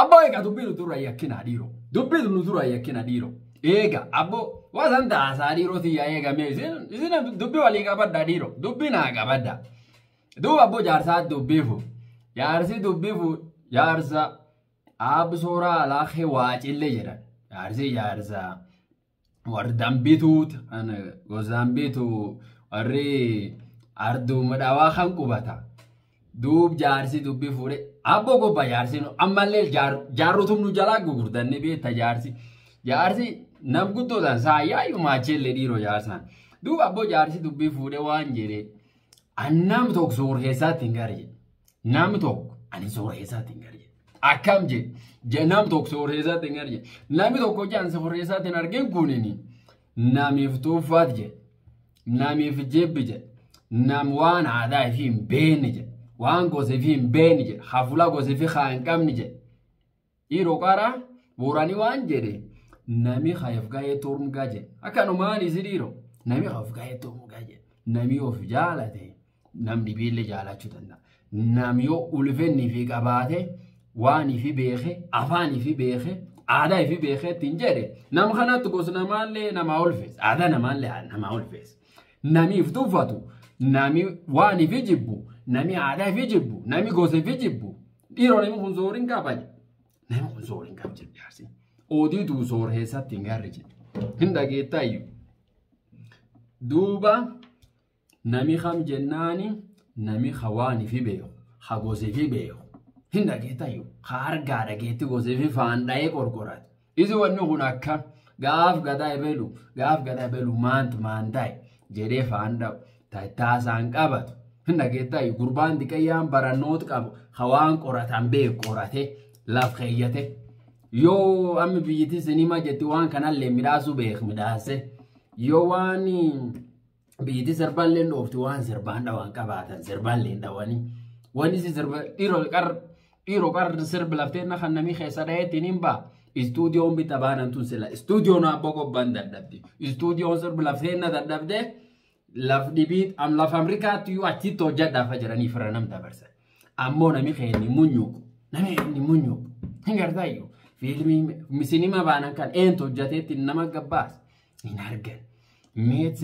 abbo ega dubbitu turra yakkina diro dubbitu nutura yakkina diro ega abbo wasanta asariro ti ya ega me izina dubbi wali qabadda diro dubbi na qabadda du abbo jarsa dubbifu jarsi dubbifu jarsa absora la khawajille jira jarsa wardambitut ana gozambitu arri ardu madawa khan qubata dub jarsi dubbi fure abbo go bayarsi amalle jarutum nu jala gugurdanne be jarsi nam guddo dan saya yu machelle diro jarsan dub abbo jarsi dubbi fure wanjere annam tok sur hesa tingari nam tok ani sur hesa tingari akam je nam tok sur hesa tingari nam tok ko jan sur hesa tinargen kunini nami ftufat je nami fjebje nam wan ada fi benje وان غوزفين بينجي حفلا غوزفي خان كامنجي يرو قرا وراني وان جدي نامي خايف غاي تورم غاجي اكانو ماني زيرو نامي خايف غاي تورم غاجي نامي اوف جالاتي نام دي بيل جالا چتنا ناميو اولفني في قباته واني في بيخي افاني في بيخي عادا في بيخي تنجري نام خنات غوسنا مالي نما اولفيس عادا نمالي نما اولفيس نامي فتوفاتو نامي واني في جيبو نامي عادا في جيبو نامي غوسي في جيبو ديرو نامي خنزورين كاباج نامي خنزورين كاباج ياسين اودي دو زور هيسا تنغارجي هندا جيتايو دوبا نامي خام جناني نامي خواني في بيو خغوسي في بيو هندا جيتايو خارغادا جيتي غوسي في فانداي قرقرات اذا ونو هناك غاف غدا بيلو مانتاي جيري فاندا تايتاسان قبط هندا جيتاي قربان ديكيان برانوت قبو خوان قراتان بي قراته لاف خيته يو ام بيتي سينما جتي وان كان اللي ميراسو بيخ ميداسه يو واني بيتي سربان لين دوفتي وان سربان دا وان قباتن سربان لين دا واني سي سربان ايرو قر سرب لافتنا خنمي خيساده تينيمبا استوديو بتبانا انتو سلا استوديو نا بوكو بانددبدي استوديو سرب لافتنا ددبده لف دبيت ام لف امريكا تيو اتيتو جدا فجراني فرنم دبرسه امو نمي خيني مونيوك هنغردايو فيلمي مسينما بانان كان انتو جاتيت انما غباس ينارغن ميت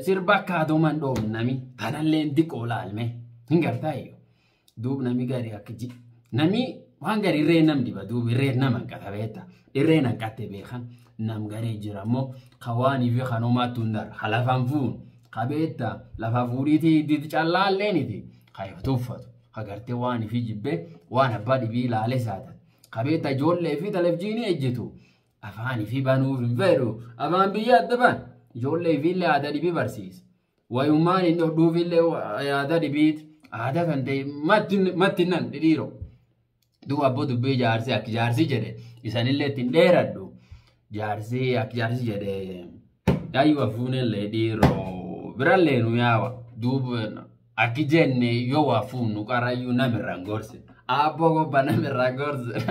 سربا كادو من دوم نمي تنالين ديكولالمي هنغردايو دوب نمي غاري اكجي نمي وانغاري رينم ديبا دوب رينم كتابيتا رينم كاتبيخان نم غاري جرامو خواني في خانوما توندر حلفان فون قبيتا لفافوريتي دي تشالالينيتي خايف توفت خغرتي واني في جيبه وانا بادي بيلا على ساده قبيتا جولي في تلفجيني اجتو افاني في بانو فيرو افان بيات دبان جولي في اللي عدا دي بيبرسيس ويوماني دو في اللي عدا دي بيت عدا فندي ماتنن ديرو دو ابو دو بي جارسي اك جارسي جده يسان اللي تنديردو جارسي اك جارسي جده ايوا فونن لديرو برالenu yawa dubna akijenne yo wafunu karayu namirangorse abogo banamirangorse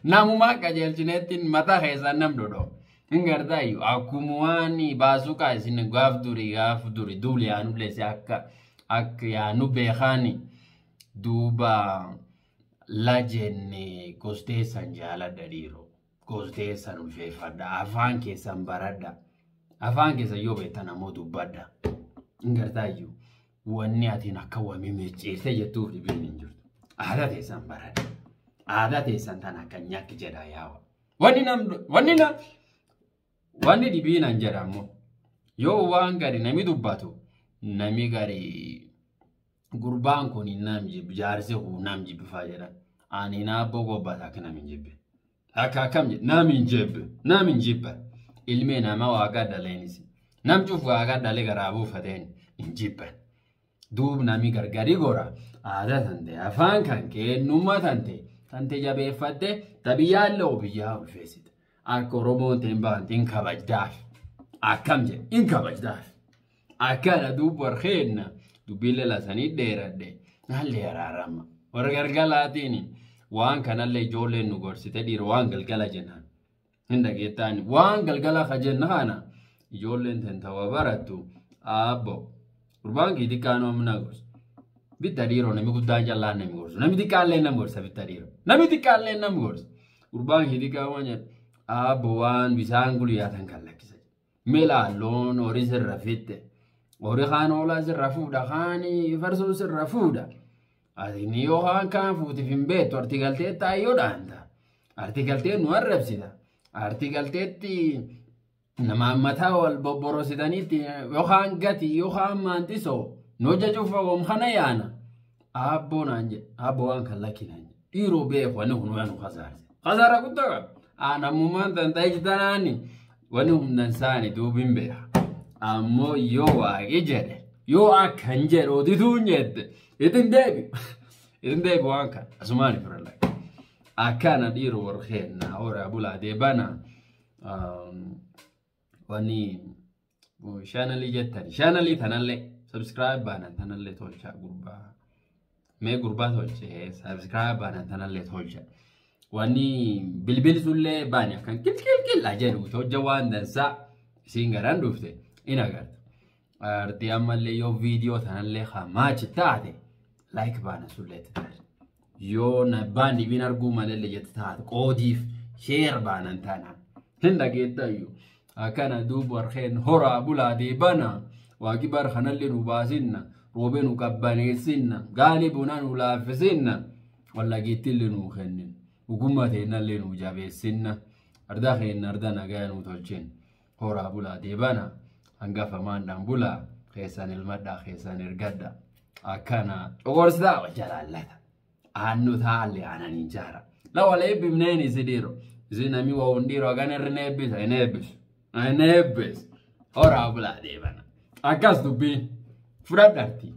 namuma kajelchinetin mata khesa namdodo ingardayu akumuani basuka sin gafduri duli anu lesi ak ya nubekhani duba lajenne koste sanjala dadiro koste sanu fefada afanke sambarada afanke sayobe tanamodu bada ingartayu wanni atina kawami mecese yetu ribinin jurtu aadate san barade aadate san tana kanyak jeda yawa wanni dibina njaramu yo wangari nami dubbatu nami gari gurban ko ni namji bijarse ko namji bifajera ani na bogo batak nami jibbe aka kamje nami jibbe ilmena ma waga dalenisi namju fuaga dale garabu faden injiban dub nami gargari gora ada tante afan kan ke numa tante jabe fadde tabiyallo biya ulfesit akoromo temba tin kabajdaf akamje in kabajdaf akala dub warkhena dubile la sanid derade nalle yararama wargargalatini wan kanalle jolle nugorsite dir wan galgala jenan hinda getani wan galgala khajenana jolle tentawa baratu abo urbangi dikano mnagos bitadiro nemi kudanja la nemi gorso nemi dikalle nam gorsa bitadiro nemi dikalle nam gorso gurbaan hidika wanya abuwan bisaan guliyatan kallakisa mela lon ori sirrafitte ori khan ola sirrafuda khani farso sirrafuda adini yo khan kan futi fimbeto artigalte tayo danda artigalte no arrabsida artigalte ti nama mata wal boborosidani ti yo khan gati yo khan mantiso no jaju fagom khana yana abbo nanje abbo an kallakinanje iro be khwana hunu yanu khazara kutaga ana mumanta ntajtanani wani humnansani dubimbe ammo yo wa ejere yo akanjero ditunyete idin debi wanka asumani firalla akana diro warkhena ora abula de bana wani channel jettani channel tanalle subscribe bana tanalle tolcha gurba me gurba tolche subscribe bana tanalle tolcha wani bilbil sulle bani kan kil ajeru to jawan dansa singaran dufte inagarta arti amalle yo video tanalle khamachi taade like bana sulle tar yo na bani binargu malalle jettaade qodif share bana tana hinda getayo akana dubu arkhen hora buladi bana wakibar khanalle nubasinna robenu kabbanesinna galibuna nulafisinna walla gitilnu khannin وقمته نالله نوجابه السنة أرداخي نردنا جاينو تولجين هورا بولا ديبانا هنقف مان دامبولا خيسان المدى خيسان الرقدة أكانا وقرس دا وجلال لك أنو تعالي أنا نينجارة لا ولا يبي منين يزيديرو زينا مي وونديرو أغاني رنبس هورا بولا ديبانا أكاس دوبين فراد دارتي